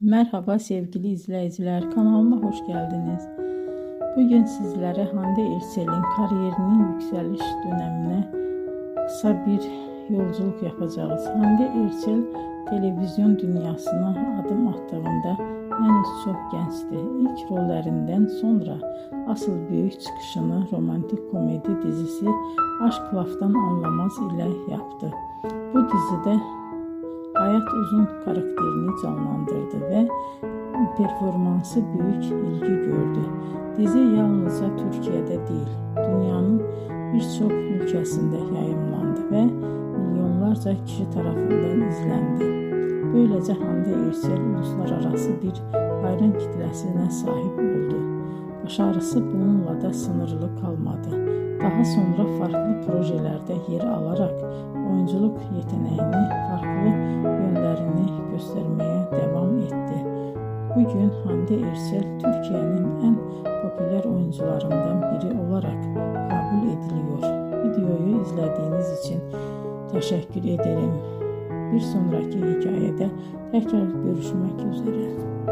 Merhaba sevgili izleyiciler, kanalıma hoş geldiniz. Bugün sizlere Hande Erçel'in kariyerinin yükseliş dönemine kısa bir yolculuk yapacağız. Hande Erçel televizyon dünyasına adım attığında henüz çok gençti. İlk rollerinden sonra asıl büyük çıkışını romantik komedi dizisi Aşk Laftan Anlamaz ile yaptı. Bu dizide Hayat Uzun karakterini canlandırdı ve performansı büyük ilgi gördü. Dizi yalnızca Türkiye'de değil, dünyanın birçok ülkesinde yayımlandı ve milyonlarca kişi tarafından izlendi. Böylece Hande Erçel uluslararası bir hayran kitlesine sahip oldu. Başarısı bununla da sınırlı kalmadı. Daha sonra farklı projelerde yer alarak oyunculuk yeteneğini, farklı yönlerini göstermeye devam etti. Bugün Hande Erçel Türkiye'nin en popüler oyuncularından biri olarak kabul ediliyor. Videoyu izlediğiniz için teşekkür ederim. Bir sonraki hikayede tekrar görüşmek üzere.